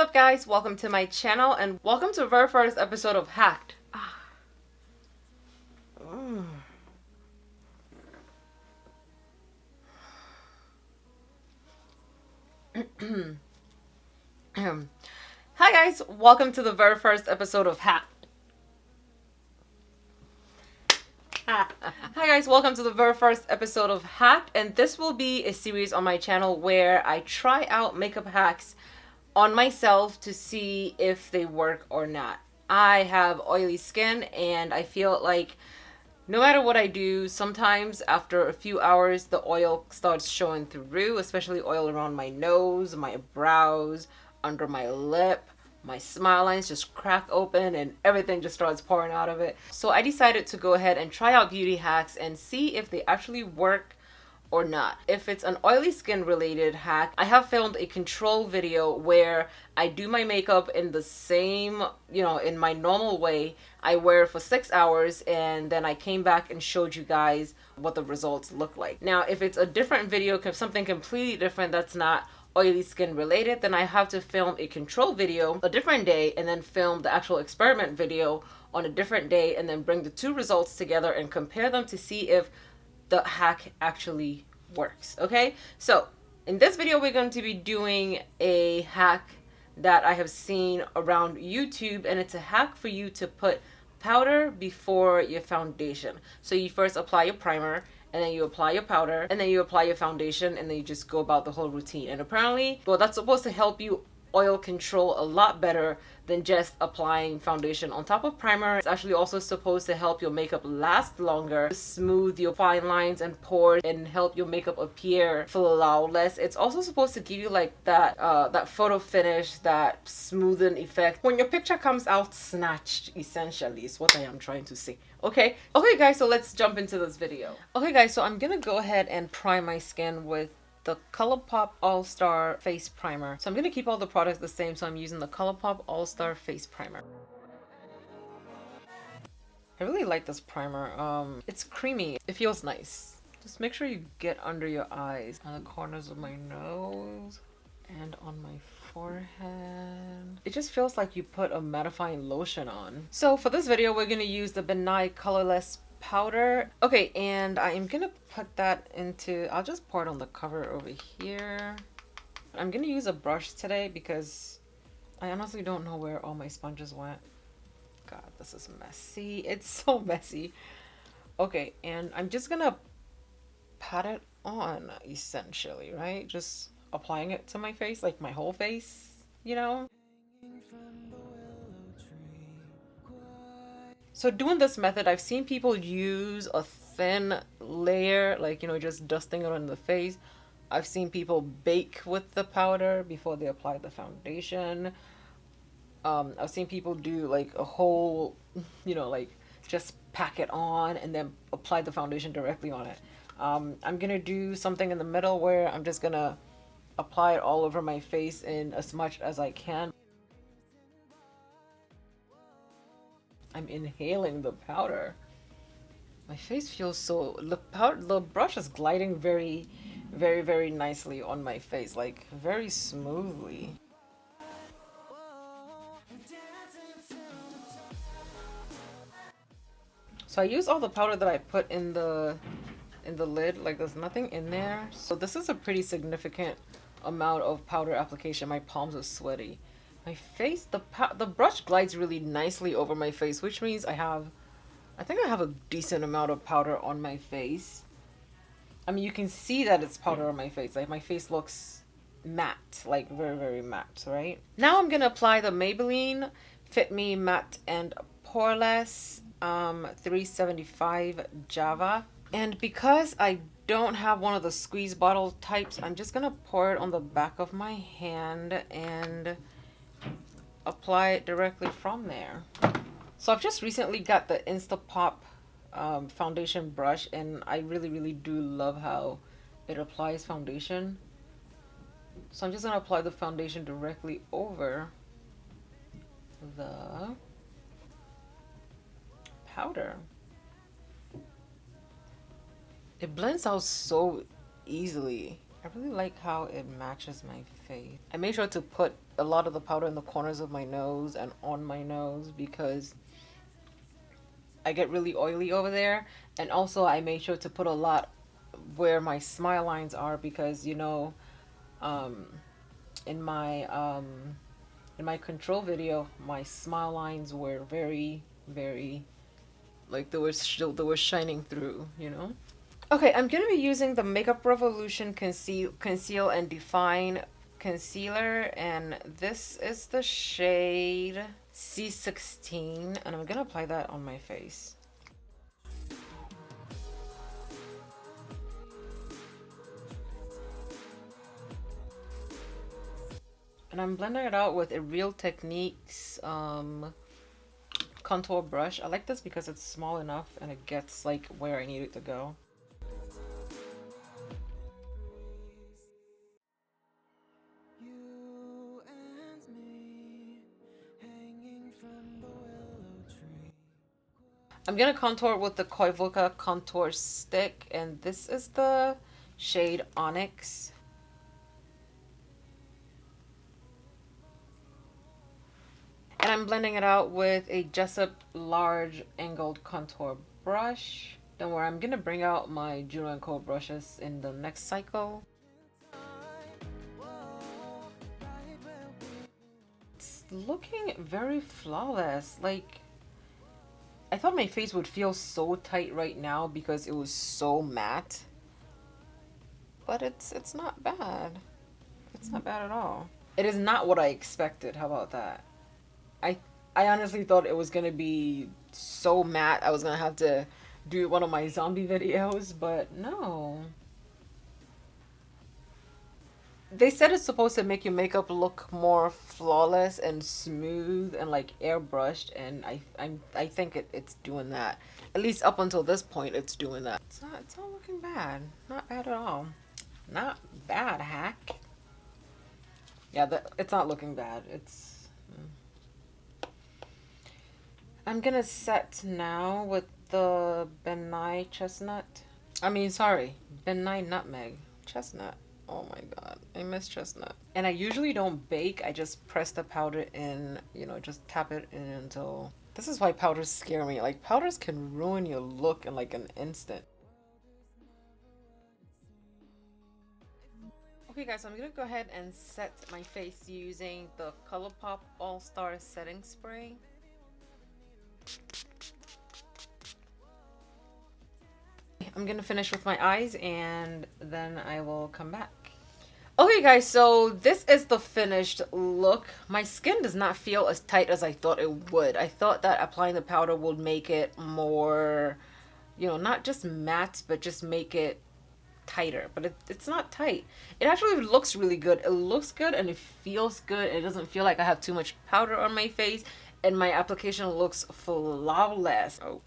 up guys, welcome to my channel and welcome to the very first episode of Hacked. Hi guys, welcome to the very first episode of Hacked. Hi guys, welcome to the very first episode of Hacked, and this will be a series on my channel where I try out makeup hacks on myself to see if they work or not. I have oily skin and I feel like no matter what I do, sometimes after a few hours the oil starts showing through, especially oil around my nose, my brows, under my lip. My smile lines just crack open and everything just starts pouring out of it. So I decided to go ahead and try out beauty hacks and see if they actually work or not. If it's an oily skin related hack, I have filmed a control video where I do my makeup in the same, in my normal way. I wear it for 6 hours and then I came back and showed you guys what the results look like. Now, if it's a different video, something completely different that's not oily skin related, then I have to film a control video a different day and then film the actual experiment video on a different day and then bring the two results together and compare them to see if the hack actually works. Okay, so in this video we're going to be doing a hack that I have seen around YouTube, and it's a hack for you to put powder before your foundation. So you first apply your primer, and then you apply your powder, and then you apply your foundation, and then you just go about the whole routine. And apparently, well, that's supposed to help you oil control a lot better than just applying foundation on top of primer. It's actually also supposed to help your makeup last longer, smooth your fine lines and pores, and help your makeup appear flawless. It's also supposed to give you like that photo finish, that smoothing effect when your picture comes out snatched, essentially is what I am trying to say. Okay guys, so let's jump into this video. Okay guys, so I'm gonna go ahead and prime my skin with the Colourpop All-Star Face Primer. So I'm going to keep all the products the same, so I'm using the Colourpop All-Star Face Primer. I really like this primer. It's creamy. It feels nice. Just make sure you get under your eyes, on the corners of my nose, and on my forehead. It just feels like you put a mattifying lotion on. So for this video, we're going to use the Benign Colourless powder. Okay, and I am gonna put that into, I'll just pour it on the cover over here. I'm gonna use a brush today because I honestly don't know where all my sponges went. God, this is messy. It's so messy. Okay, and I'm just gonna pat it on, essentially, right? Just applying it to my face, like my whole face, So doing this method, I've seen people use a thin layer, like, just dusting it on the face. I've seen people bake with the powder before they apply the foundation. I've seen people do like a whole, like just pack it on and then apply the foundation directly on it. I'm gonna do something in the middle where I'm just gonna apply it all over my face in as much as I can. I'm inhaling the powder. My face feels so, the brush is gliding very, very, very nicely on my face, like very smoothly. So I use all the powder that I put in the lid, like there's nothing in there. So this is a pretty significant amount of powder application. My palms are sweaty. My face, the brush glides really nicely over my face, which means I think I have a decent amount of powder on my face. I mean, you can see that it's powder on my face. Like my face looks matte, like very, very matte, right? Now I'm gonna apply the Maybelline Fit Me Matte and Poreless 375 Java. And because I don't have one of the squeeze bottle types, I'm just gonna pour it on the back of my hand and apply it directly from there. So I've just recently got the Instapop foundation brush, and I really, really do love how it applies foundation. So I'm just gonna apply the foundation directly over the powder. It blends out so easily. I really like how it matches my face. I made sure to put a lot of the powder in the corners of my nose and on my nose because I get really oily over there. And also I made sure to put a lot where my smile lines are because, you know, um, in my control video, my smile lines were very like they were shining through, you know. Okay, I'm gonna be using the Makeup Revolution Conceal and Define concealer, and this is the shade C16, and I'm gonna apply that on my face. And I'm blending it out with a Real Techniques contour brush. I like this because it's small enough and it gets like where I need it to go. I'm gonna contour with the KoyVoca contour stick, and this is the shade Onyx. And I'm blending it out with a Jessup large angled contour brush. Don't worry, I'm gonna bring out my Juno & Co brushes in the next cycle. It's looking very flawless. Like, I thought my face would feel so tight right now because it was so matte. But it's not bad. It's not bad at all. It is not what I expected. How about that? I honestly thought it was gonna be so matte I was gonna have to do one of my zombie videos, but no. They said it's supposed to make your makeup look more flawless and smooth and like airbrushed, and I think it's doing that. At least up until this point, it's doing that. It's not looking bad. Not bad at all. Not bad, hack. Yeah, it's not looking bad. It's. I'm gonna set now with the Benai Chestnut. Benai Nutmeg. Chestnut. Oh my god, I miss chestnut. And I usually don't bake, I just press the powder in, you know, just tap it in until... This is why powders scare me. Like, powders can ruin your look in like an instant. Okay guys, so I'm gonna go ahead and set my face using the Colourpop All-Star Setting Spray. I'm gonna finish with my eyes and then I will come back. Okay guys, so this is the finished look. My skin does not feel as tight as I thought it would. I thought that applying the powder would make it more, you know, not just matte, but just make it tighter. But it's not tight. It actually looks really good. It looks good and it feels good. It doesn't feel like I have too much powder on my face. And my application looks flawless. Oh.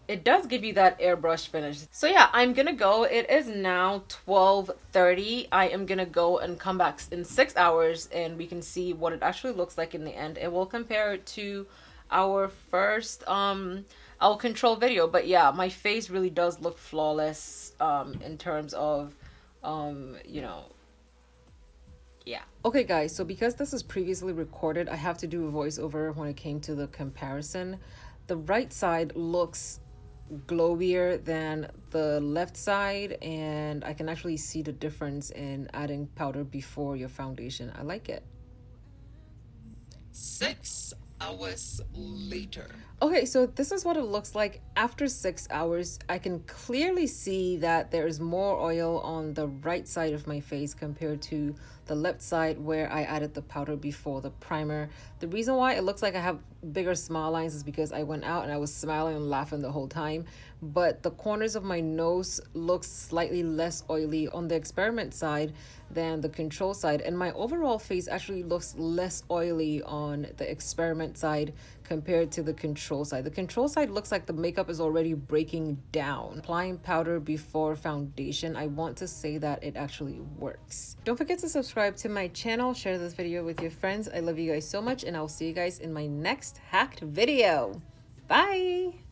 It does give you that airbrush finish. So yeah, I'm gonna go. It is now 12:30. I am gonna go and come back in 6 hours and we can see what it actually looks like in the end. And we'll compare it to our first our control video. But yeah, my face really does look flawless in terms of you know, yeah. Okay guys, so because this is previously recorded, I have to do a voiceover when it came to the comparison. The right side looks glowier than the left side, and I can actually see the difference in adding powder before your foundation. I like it. 6 hours later. Okay, so this is what it looks like after 6 hours. I can clearly see that there's more oil on the right side of my face compared to the left side where I added the powder before the primer. The reason why it looks like I have bigger smile lines is because I went out and I was smiling and laughing the whole time, but the corners of my nose look slightly less oily on the experiment side than the control side, and my overall face actually looks less oily on the experiment side compared to the control side. The control side looks like the makeup is already breaking down. Applying powder before foundation, I want to say that it actually works. Don't forget to subscribe to my channel, share this video with your friends. I love you guys so much, and I'll see you guys in my next hacked video. Bye!